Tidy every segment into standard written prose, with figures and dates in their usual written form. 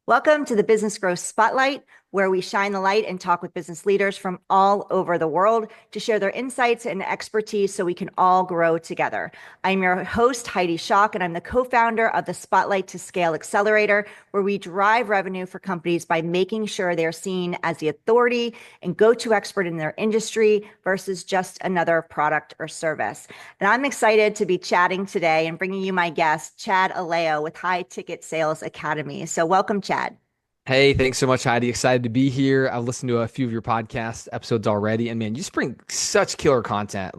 Welcome to the Business Growth Spotlight, where we shine the light and talk with business leaders from all over the world to share their insights and expertise so we can all grow together. I'm your host, Heidi Schock, and I'm the co-founder of the Spotlight to Scale Accelerator, where we drive revenue for companies by making sure they're seen as the authority and go-to expert in their industry versus just another product or service. And I'm excited to be chatting today and bringing you my guest, Chad Aleo with High Ticket Sales Academy. So welcome, Chad. Hey, thanks so much, Heidi. Excited to be here. I've listened to a few of your podcast episodes already, and man, you just bring such killer content.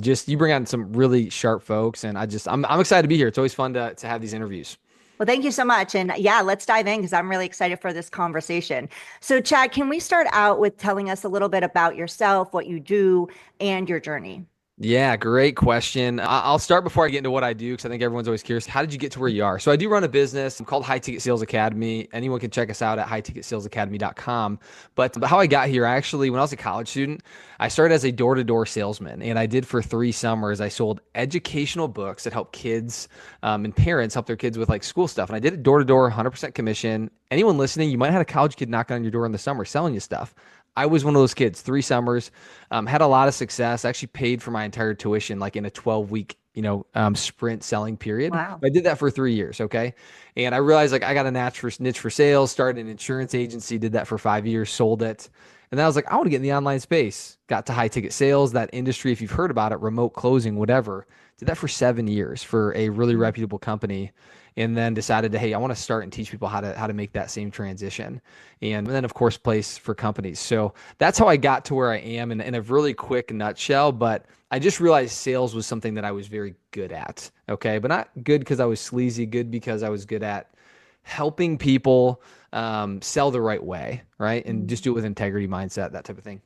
Just you bring on some really sharp folks, and I'm excited to be here. It's always fun to have these interviews. Well, thank you so much. And yeah, let's dive in because I'm really excited for this conversation. So, Chad, can we start out with telling us a little bit about yourself, what you do, and your journey? Yeah, great question. I'll start before I get into what I do because I think everyone's always curious. How did you get to where you are? So I do run a business called High Ticket Sales Academy. Anyone can check us out at highticketsalesacademy.com. But how I got here, when I was a college student, I started as a door-to-door salesman, and I did for 3 summers. I sold educational books that help kids and parents help their kids with like school stuff. And I did it door-to-door, 100% commission. Anyone listening, you might have had a college kid knocking on your door in the summer selling you stuff. I was one of those kids, 3 summers, had a lot of success. Actually paid for my entire tuition, like in a 12-week, sprint selling period. Wow. I did that for 3 years. Okay. And I realized like I got a niche for sales, started an insurance agency, did that for 5 years, sold it. And then I was like, I want to get in the online space. Got to high ticket sales, that industry, if you've heard about it, remote closing, whatever. Did that for 7 years for a really reputable company. And then decided to, hey, I want to start and teach people how to make that same transition. And then, of course, place for companies. So that's how I got to where I am in a really quick nutshell. But I just realized sales was something that I was very good at. Okay. But not good because I was sleazy, good because I was good at helping people sell the right way. Right. And just do it with integrity mindset, that type of thing.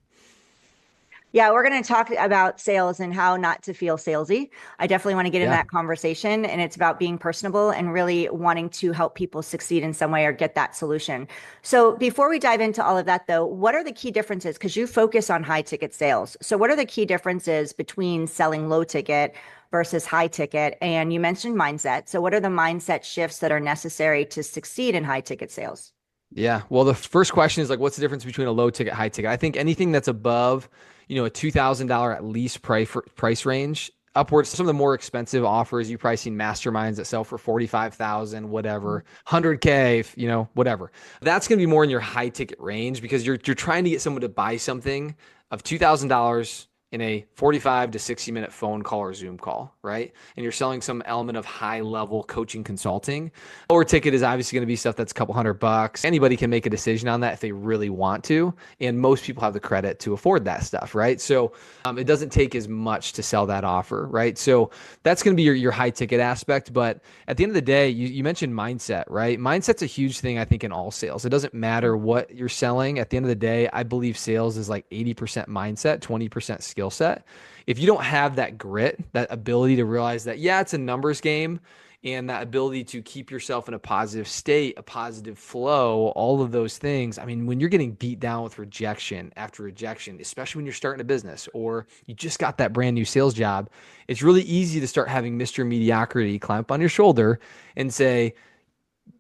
Yeah, we're going to talk about sales and how not to feel salesy. I definitely want to get in Yeah. that conversation, and it's about being personable and really wanting to help people succeed in some way or get that solution. So, before we dive into all of that, though, what are the key differences? Because you focus on high ticket sales. So, what are the key differences between selling low ticket versus high ticket? And you mentioned mindset. So, what are the mindset shifts that are necessary to succeed in high ticket sales? Yeah. Well, the first question is like, what's the difference between a low ticket, high ticket? I think anything that's above, a $2,000 at least price range, upwards. Some of the more expensive offers, you probably seen masterminds that sell for 45,000, whatever, 100K, whatever. That's going to be more in your high ticket range because you're trying to get someone to buy something of $2,000 in a 45 to 60-minute phone call or Zoom call, right? And you're selling some element of high level coaching consulting. Lower ticket is obviously going to be stuff that's a couple $100. Anybody can make a decision on that if they really want to. And most people have the credit to afford that stuff, right? So it doesn't take as much to sell that offer, right? So that's going to be your high ticket aspect. But at the end of the day, you mentioned mindset, right? Mindset's a huge thing, I think, in all sales. It doesn't matter what you're selling. At the end of the day, I believe sales is like 80% mindset, 20% skill set. If you don't have that grit, that ability to realize that, yeah, it's a numbers game, and that ability to keep yourself in a positive state, a positive flow, all of those things. I mean, when you're getting beat down with rejection after rejection, especially when you're starting a business or you just got that brand new sales job, it's really easy to start having Mr. Mediocrity climb up on your shoulder and say,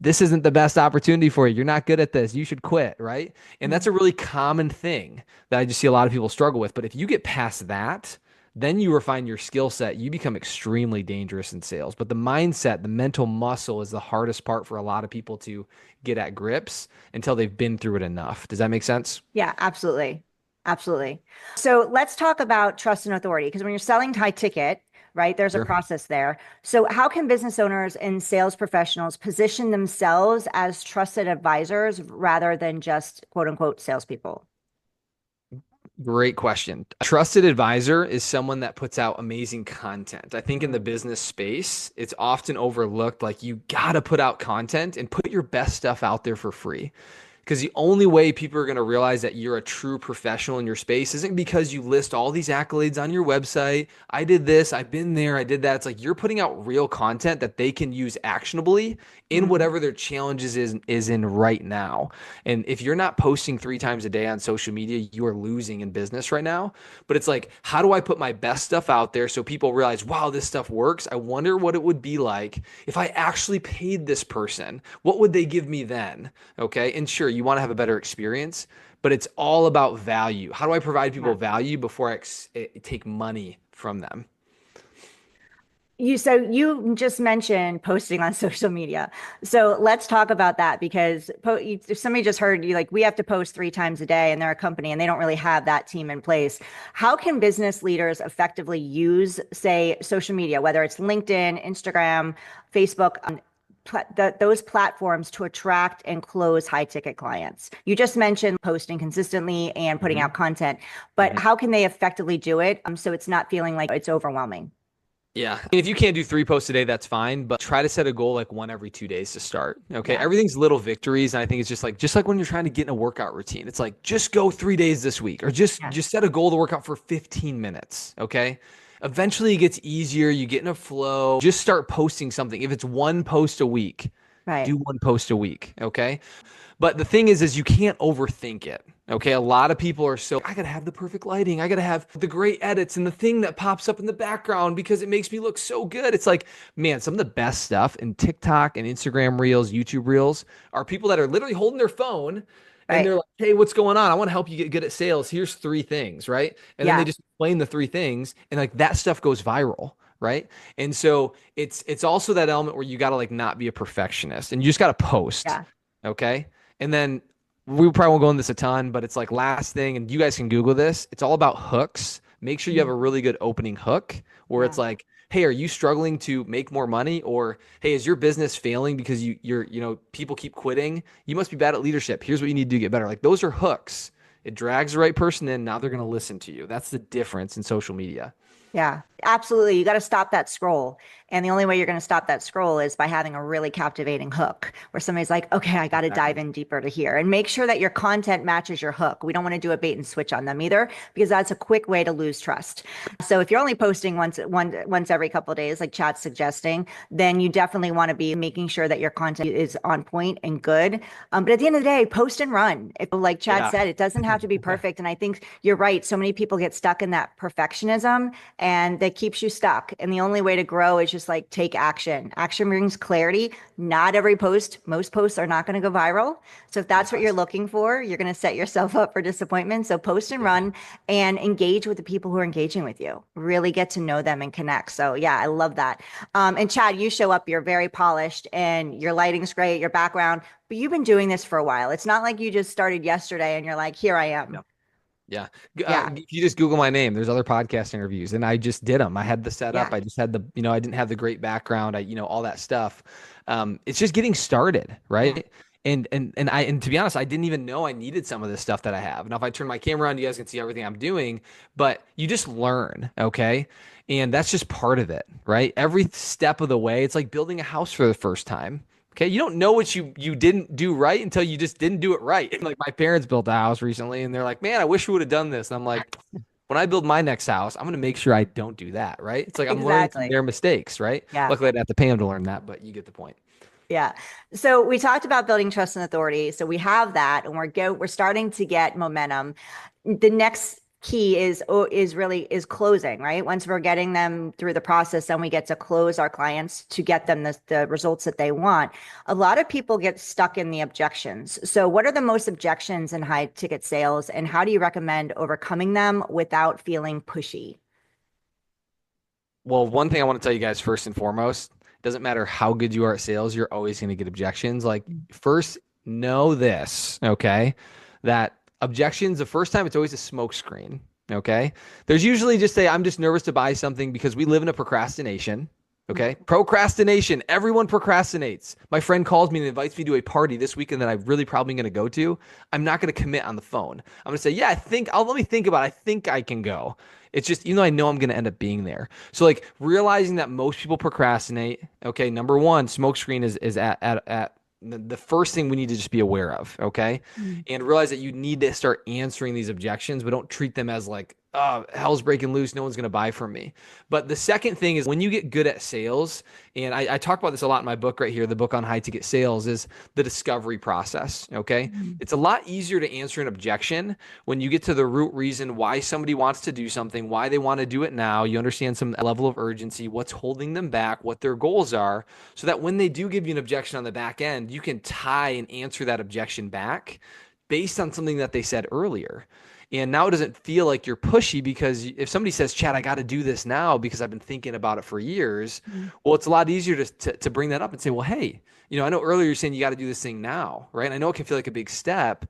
this isn't the best opportunity for you. You're not good at this. You should quit, right? And that's a really common thing that I just see a lot of people struggle with. But if you get past that, then you refine your skill set. You become extremely dangerous in sales. But the mindset, the mental muscle is the hardest part for a lot of people to get at grips until they've been through it enough. Does that make sense? Yeah, absolutely. Absolutely. So let's talk about trust and authority because when you're selling high ticket, right, there's a Sure. process there. So, how can business owners and sales professionals position themselves as trusted advisors rather than just quote unquote salespeople? Great question. A trusted advisor is someone that puts out amazing content. I think in the business space, it's often overlooked. Like you got to put out content and put your best stuff out there for free. Because the only way people are going to realize that you're a true professional in your space isn't because you list all these accolades on your website. I did this, I've been there, I did that. It's like you're putting out real content that they can use actionably in Mm. whatever their challenges is in right now. And if you're not posting 3 times a day on social media, you are losing in business right now. But it's like, how do I put my best stuff out there so people realize, wow, this stuff works? I wonder what it would be like if I actually paid this person. What would they give me then? Okay. And sure, you want to have a better experience, but it's all about value. How do I provide people Yeah. value before take money from them? You just mentioned posting on social media. So let's talk about that because if somebody just heard you like we have to post 3 times a day and they're a company and they don't really have that team in place. How can business leaders effectively use, say, social media, whether it's LinkedIn, Instagram, Facebook, those platforms to attract and close high ticket clients? You just mentioned posting consistently and putting Mhm, out content, but mhm. how can they effectively do it so it's not feeling like it's overwhelming? Yeah. I mean, if you can't do 3 posts a day, that's fine, but try to set a goal like 1 every 2 days to start. Okay. Yeah. Everything's little victories. And I think it's just like when you're trying to get in a workout routine, it's like, just go 3 days this week or Yeah. just set a goal to work out for 15 minutes. Okay. Eventually it gets easier. You get in a flow. Just start posting something. If it's 1 post a week, Right. do 1 post a week. Okay. But the thing is you can't overthink it. Okay. A lot of people are so, I got to have the perfect lighting. I got to have the great edits and the thing that pops up in the background because it makes me look so good. It's like, man, some of the best stuff in TikTok and Instagram reels, YouTube reels are people that are literally holding their phone and Right. they're like, hey, what's going on? I want to help you get good at sales. Here's 3 things. Right. And then they Yeah. just explain the 3 things and like that stuff goes viral. Right. And so it's also that element where you got to like not be a perfectionist and you just got to post. Yeah. Okay. And then we probably won't go into this a ton, but it's like last thing, and you guys can Google this. It's all about hooks. Make sure you have Mhm. a really good opening hook where it's Yeah. like, hey, are you struggling to make more money? Or hey, is your business failing because people keep quitting? You must be bad at leadership. Here's what you need to do to get better. Like those are hooks. It drags the right person in. Now they're going to listen to you. That's the difference in social media. Yeah, absolutely. You got to stop that scroll. And the only way you're going to stop that scroll is by having a really captivating hook where somebody's like, okay, I got to dive Exactly. in deeper to here and make sure that your content matches your hook. We don't want to do a bait and switch on them either, because that's a quick way to lose trust. So if you're only posting once every couple of days, like Chad's suggesting, then you definitely want to be making sure that your content is on point and good. But at the end of the day, post and run. Like Chad Yeah. said, it doesn't have to be perfect. And I think you're right. So many people get stuck in that perfectionism and that keeps you stuck. And the only way to grow is just like take action. Action brings clarity. Not every post, most posts are not going to go viral. So if that's what you're Yes. looking for, you're going to set yourself up for disappointment. So post and Yeah. run and engage with the people who are engaging with you. Really get to know them and connect. So yeah, I love that. And Chad, you show up, you're very polished and your lighting's great, your background, but you've been doing this for a while. It's not like you just started yesterday and you're like, here I am. Yeah. Yeah. If you just Google my name, there's other podcast interviews, and I just did them. I had the setup. Yeah. I just had I didn't have the great background. All that stuff. It's just getting started, Yeah. right? And to be honest, I didn't even know I needed some of this stuff that I have. Now, if I turn my camera on, you guys can see everything I'm doing, but you just learn, okay? And that's just part of it, right? Every step of the way, it's like building a house for the first time. Okay, you don't know what you didn't do right until you just didn't do it right. Like my parents built a house recently, and they're like, "Man, I wish we would have done this." And I'm like, "When I build my next house, I'm gonna make sure I don't do that." Right? It's like I'm learning from Exactly. their mistakes, right? Yeah. Luckily, I didn't have to pay them to learn that, but you get the point. Yeah. So we talked about building trust and authority. So we have that and we're starting to get momentum. The next key is closing, right? Once we're getting them through the process, then we get to close our clients to get them the results that they want. A lot of people get stuck in the objections. So what are the most objections in high ticket sales and how do you recommend overcoming them without feeling pushy? Well, one thing I want to tell you guys first and foremost, doesn't matter how good you are at sales, you're always going to get objections. Like first, know this, okay? That objections, the first time it's always a smoke screen. Okay. There's usually just say, I'm just nervous to buy something because we live in a procrastination. Okay. Procrastination. Everyone procrastinates. My friend calls me and invites me to a party this weekend that I'm really probably going to go to. I'm not going to commit on the phone. I'm going to say, yeah, let me think about it. I think I can go. It's just, even though I know I'm going to end up being there. So like realizing that most people procrastinate. Okay. Number one, smokescreen is at the first thing we need to just be aware of. Okay. Mhm. And realize that you need to start answering these objections, but don't treat them as like hell's breaking loose. No one's going to buy from me. But the second thing is when you get good at sales, and I talk about this a lot in my book right here, the book on high ticket sales, is the discovery process. Okay. Mhm. It's a lot easier to answer an objection when you get to the root reason why somebody wants to do something, why they want to do it now. You understand some level of urgency, what's holding them back, what their goals are, so that when they do give you an objection on the back end, you can tie and answer that objection back based on something that they said earlier. And now it doesn't feel like you're pushy because if somebody says, Chad, I got to do this now because I've been thinking about it for years, Mhm. well, it's a lot easier to bring that up and say, well, hey, I know earlier you're saying you got to do this thing now, right? And I know it can feel like a big step.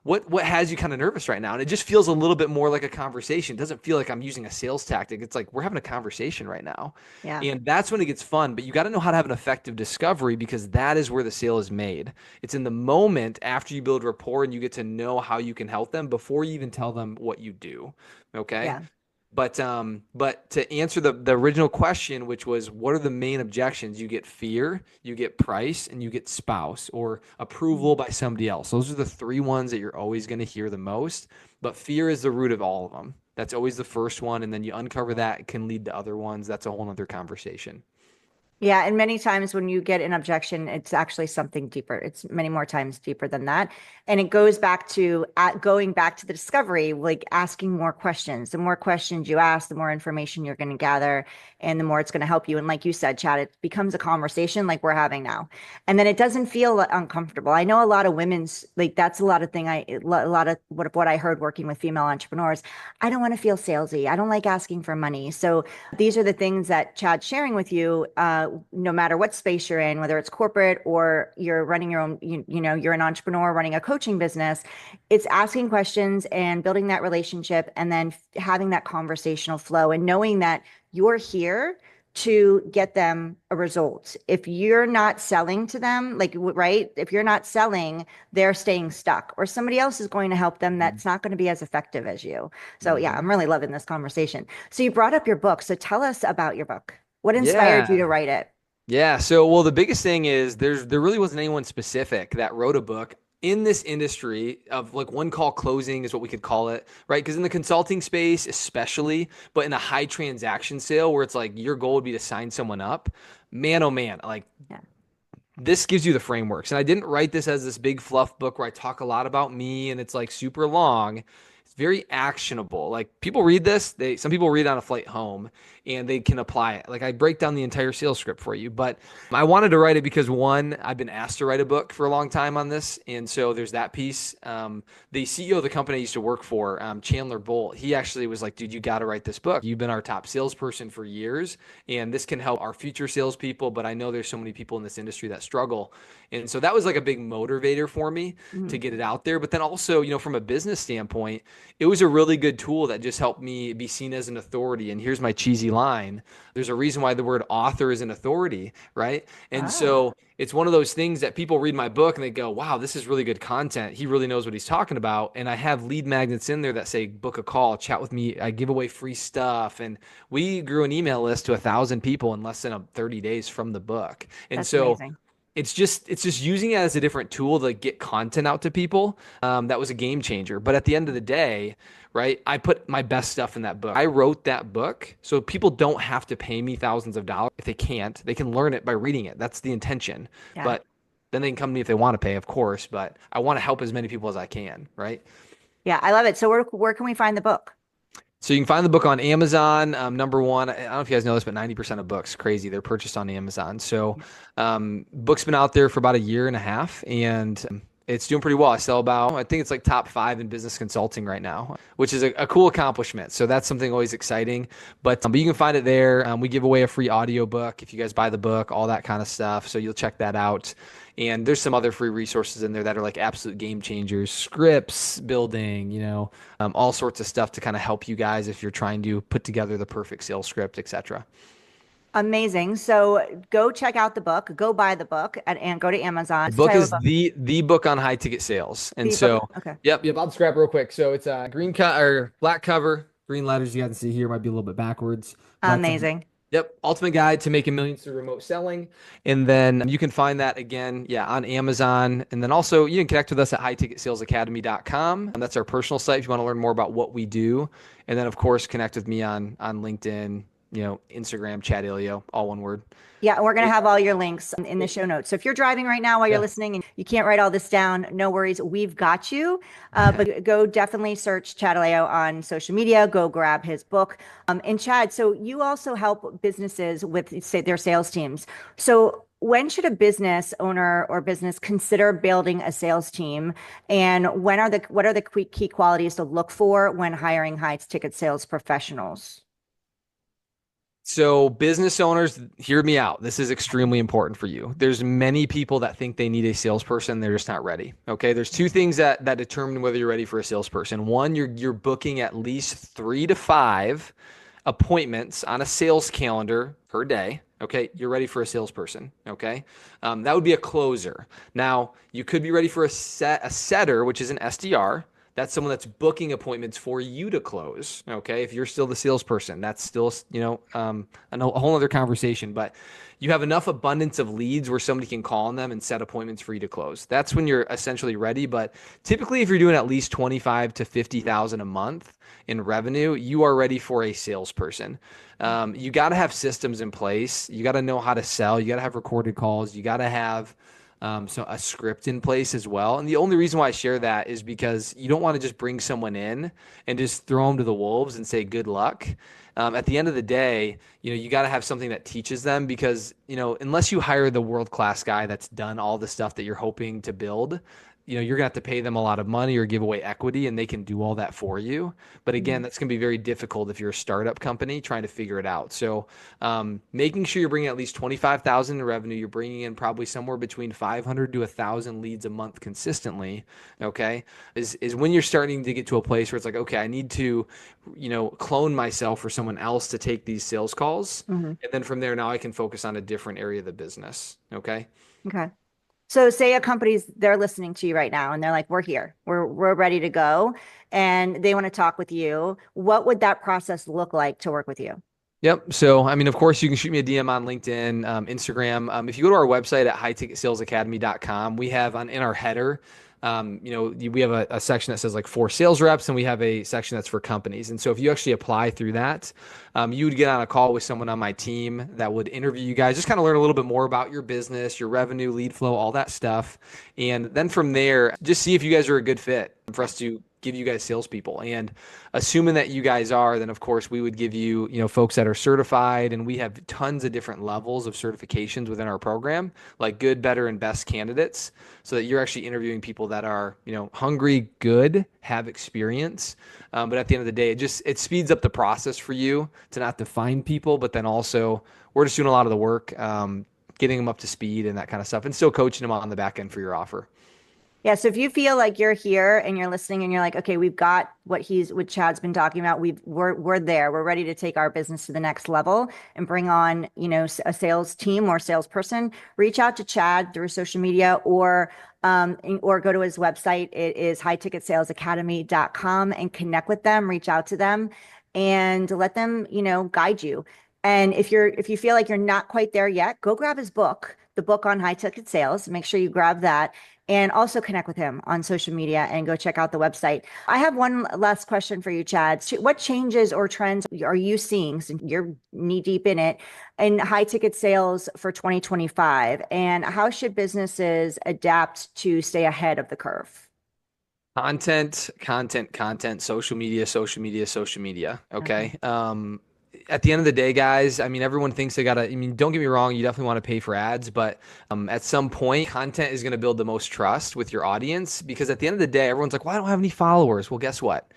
What has you kind of nervous right now? And it just feels a little bit more like a conversation. It doesn't feel like I'm using a sales tactic. It's like we're having a conversation right now. Yeah. And that's when it gets fun. But you got to know how to have an effective discovery because that is where the sale is made. It's in the moment after you build rapport and you get to know how you can help them before you even tell them what you do. Okay. Yeah. But to answer the original question, which was what are the main objections? You get fear, you get price, and you get spouse or approval by somebody else. Those are the three ones that you're always going to hear the most. But fear is the root of all of them. That's always the first one. And then you uncover that, it can lead to other ones. That's a whole nother conversation. Yeah, and many times when you get an objection, it's actually something deeper. It's many more times deeper than that. And it goes back to going back to the discovery, like asking more questions. The more questions you ask, the more information you're going to gather, and the more it's going to help you. And like you said, Chad, it becomes a conversation like we're having now. And then it doesn't feel uncomfortable. I know a lot of women's, like that's a lot of thing a lot of what I heard working with female entrepreneurs. I don't want to feel salesy. I don't like asking for money. So these are the things that Chad's sharing with you, no matter what space you're in, whether it's corporate or you're running your own, you're an entrepreneur running a coaching business. It's asking questions and building that relationship and then having that conversational flow and knowing that you're here to get them a result. If you're not selling to them, like, right? If you're not selling, they're staying stuck or somebody else is going to help them that's not going to be as effective as you. So yeah, Mhm. I'm really loving this conversation. So you brought up your book. So tell us about your book. What inspired you to Yeah. write it? Yeah. So, well, the biggest thing is there really wasn't anyone specific that wrote a book in this industry of like one call closing is what we could call it, right? Because in the consulting space, especially, but in a high transaction sale where it's like your goal would be to sign someone up, man, oh man, like Yeah, this gives you the frameworks. And I didn't write this as this big fluff book where I talk a lot about me and it's like super long. It's very actionable. Like people read this, some people read it on a flight home and they can apply it. Like I break down the entire sales script for you, but I wanted to write it because one, I've been asked to write a book for a long time on this, and so there's that piece. The CEO of the company I used to work for, Chandler Bolt, he actually was like, "Dude, you got to write this book. You've been our top salesperson for years, and this can help our future salespeople. But I know there's so many people in this industry that struggle, and so that was like a big motivator for me to mhm. get it out there. But then also, from a business standpoint, it was a really good tool that just helped me be seen as an authority. And here's my cheesy line: there's a reason why the word author is an authority, right? And Ah, so it's one of those things that people read my book and they go, wow, this is really good content. He really knows what he's talking about. And I have lead magnets in there that say, book a call, chat with me. I give away free stuff. And we grew an email list to 1,000 people in less than 30 days from the book. And that's so amazing. it's just using it as a different tool to get content out to people. That was a game changer. But at the end of the day, right, I put my best stuff in that book. I wrote that book so people don't have to pay me thousands of dollars. If they can't, they can learn it by reading it. That's the intention. Yeah. But then they can come to me if they want to pay, of course. But I want to help as many people as I can, right? Yeah, I love it. So where can we find the book? So you can find the book on Amazon. Number one, I don't know if you guys know this, but 90% of books, crazy, they're purchased on Amazon. So book's been out there for about a year and a half, and it's doing pretty well. I think it's like top 5 in business consulting right now, which is a cool accomplishment. So that's something always exciting. But you can find it there. We give away a free audio book if you guys buy the book, all that kind of stuff. So you'll check that out. And there's some other free resources in there that are like absolute game changers, scripts, building, all sorts of stuff to kind of help you guys if you're trying to put together the perfect sales script, etc. Amazing. So go check out the book, go buy the book and go to Amazon. The What's the book title of is the book? the book on high ticket sales. And The book. so, Okay. yep, I'll describe it real quick. So it's a green cut or black cover, green letters you guys can see here might be a little bit backwards. But Amazing. Yep. Ultimate Guide to Making Millions Through Remote Selling. And then you can find that again, yeah, on Amazon. And then also you can connect with us at highticketsalesacademy.com. That's our personal site if you want to learn more about what we do. And then of course connect with me on LinkedIn, Instagram, Chat Aleo, all one word. Yeah, and we're going to It- have all your links in the show notes. So if you're driving right now while you're yeah. listening and you can't write all this down, no worries. We've got you. But go definitely search Chad Aleo on social media. Go grab his book. And Chad, so you also help businesses with, say, their sales teams. So when should a business owner or business consider building a sales team? And what are the key qualities to look for when hiring high ticket sales professionals? So business owners, hear me out. This is extremely important for you. There's many people that think they need a salesperson. They're just not ready. Okay. There's two things that determine whether you're ready for a salesperson. One, you're booking at least 3 to 5 appointments on a sales calendar per day. Okay. You're ready for a salesperson. Okay. That would be a closer. Now you could be ready for a setter, which is an SDR. That's someone that's booking appointments for you to close. Okay. If you're still the salesperson, that's still, a whole other conversation, but you have enough abundance of leads where somebody can call on them and set appointments for you to close. That's when you're essentially ready. But typically if you're doing at least 25 to 50,000 a month in revenue, you are ready for a salesperson. You got to have systems in place. You got to know how to sell. You got to have recorded calls. You got to have so a script in place as well. And the only reason why I share that is because you don't want to just bring someone in and just throw them to the wolves and say good luck. At the end of the day, you got to have something that teaches them because, unless you hire the world-class guy that's done all the stuff that you're hoping to build, you're gonna have to pay them a lot of money or give away equity and they can do all that for you. But again, Mhm. that's gonna be very difficult if you're a startup company trying to figure it out. So making sure you're bringing at least 25,000 in revenue, you're bringing in probably somewhere between 500 to 1,000 leads a month consistently. Okay, is when you're starting to get to a place where it's like, okay, I need to, clone myself for someone else to take these sales calls, Mhm. and then from there now I can focus on a different area of the business. Okay. Okay. So say a company's they're listening to you right now and they're like, we're here, we're ready to go, and they want to talk with you. What would that process look like to work with you? Yep. So, I mean, of course, you can shoot me a DM on LinkedIn, Instagram. If you go to our website at highticketsalesacademy.com, we have in our header, we have a section that says like for sales reps, and we have a section that's for companies. And so, if you actually apply through that, you would get on a call with someone on my team that would interview you guys, just kind of learn a little bit more about your business, your revenue, lead flow, all that stuff. And then from there, just see if you guys are a good fit for us to give you guys salespeople. And assuming that you guys are, then of course we would give you, folks that are certified, and we have tons of different levels of certifications within our program, like good, better, and best candidates, so that you're actually interviewing people that are, hungry, good, have experience. But at the end of the day, it speeds up the process for you to not to find people, but then also we're just doing a lot of the work, getting them up to speed and that kind of stuff, and still coaching them on the back end for your offer. Yeah, so if you feel like you're here and you're listening and you're like, okay, we've got what Chad's been talking about. We're there. We're ready to take our business to the next level and bring on, a sales team or salesperson. Reach out to Chad through social media or go to his website. It is highticketsalesacademy.com and connect with them, reach out to them and let them, guide you. And if you feel like you're not quite there yet, go grab his book, the book on high ticket sales. Make sure you grab that and also connect with him on social media and go check out the website. I have one last question for you, Chad. What changes or trends are you seeing, since you're knee deep in high ticket sales for 2025? And how should businesses adapt to stay ahead of the curve? Content, social media, social media, social media. Okay. Okay. At the end of the day, guys, I mean, everyone thinks they gotta, I mean, don't get me wrong, you definitely want to pay for ads, but at some point, content is going to build the most trust with your audience because at the end of the day, everyone's like, well, I don't have any followers. Well, guess what?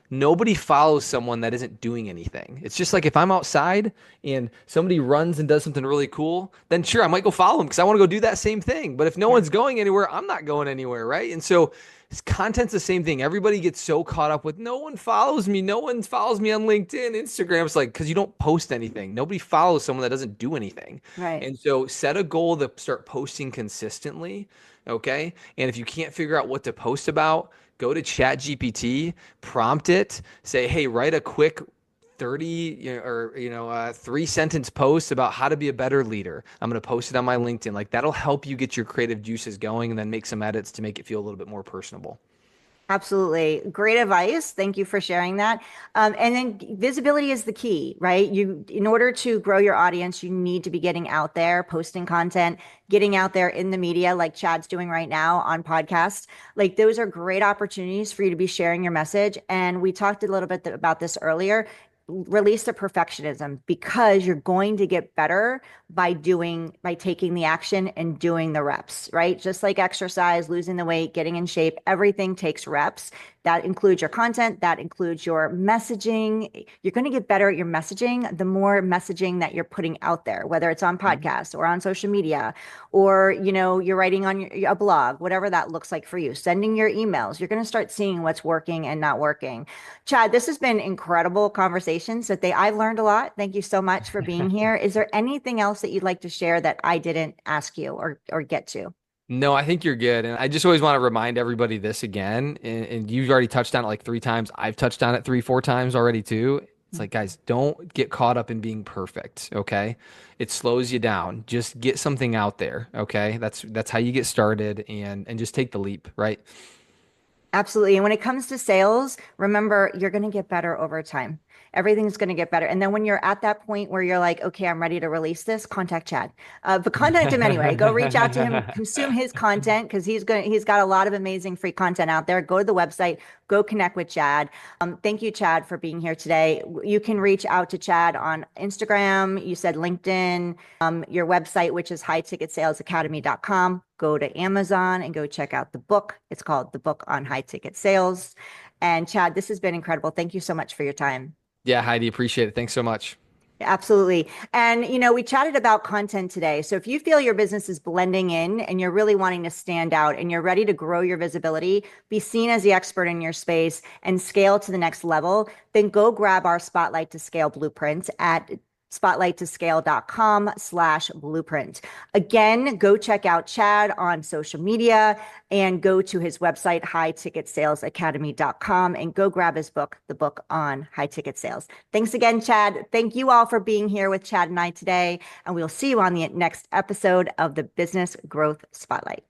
Nobody follows someone that isn't doing anything. It's just like if I'm outside and somebody runs and does something really cool, then sure, I might go follow them because I want to go do that same thing. But if no Yeah. one's going anywhere, I'm not going anywhere, right? And so content's the same thing. Everybody gets so caught up with no one follows me, no one follows me on LinkedIn, Instagram. It's like because you don't post anything. Nobody follows someone that doesn't do anything. Right. And so set a goal to start posting consistently. Okay. And if you can't figure out what to post about, go to ChatGPT, prompt it, say, hey, write a quick 30 3 sentence post about how to be a better leader. I'm going to post it on my LinkedIn. Like that'll help you get your creative juices going and then make some edits to make it feel a little bit more personable. Absolutely. Great advice. Thank you for sharing that. And then visibility is the key, right? In order to grow your audience, you need to be getting out there, posting content, getting out there in the media, like Chad's doing right now on podcasts. Like those are great opportunities for you to be sharing your message. And we talked a little bit about this earlier. Release the perfectionism because you're going to get better by taking the action and doing the reps, right? Just like exercise, losing the weight, getting in shape, everything takes reps. That includes your content, that includes your messaging. You're going to get better at your messaging the more messaging that you're putting out there, whether it's on Mhm. podcasts or on social media, or you're writing on a blog, whatever that looks like for you, sending your emails. You're going to start seeing what's working and not working. Chad, this has been incredible conversation. So I've learned a lot. Thank you so much for being here. Is there anything else that you'd like to share that I didn't ask you or get to? No, I think you're good. And I just always want to remind everybody this again. And you've already touched on it like 3 times. I've touched on it 3, 4 times already too. It's like, guys, don't get caught up in being perfect. Okay. It slows you down. Just get something out there. Okay. That's how you get started and just take the leap, right? Absolutely. And when it comes to sales, remember, you're going to get better over time. Everything's going to get better. And then when you're at that point where you're like, okay, I'm ready to release this, contact Chad. But contact him anyway. Go reach out to him, consume his content because he's got a lot of amazing free content out there. Go to the website, go connect with Chad. Thank you, Chad, for being here today. You can reach out to Chad on Instagram. You said LinkedIn, your website, which is highticketsalesacademy.com. Go to Amazon and go check out the book. It's called The Book on High Ticket Sales. And Chad, this has been incredible. Thank you so much for your time. Yeah, Heidi, appreciate it. Thanks so much. Absolutely. And, we chatted about content today. So if you feel your business is blending in and you're really wanting to stand out and you're ready to grow your visibility, be seen as the expert in your space and scale to the next level, then go grab our Spotlight to Scale blueprint at spotlighttoscale.com/blueprint. Again, go check out Chad on social media and go to his website, highticketsalesacademy.com, and go grab his book, The Book on High Ticket Sales. Thanks again, Chad. Thank you all for being here with Chad and I today, and we'll see you on the next episode of the Business Growth Spotlight.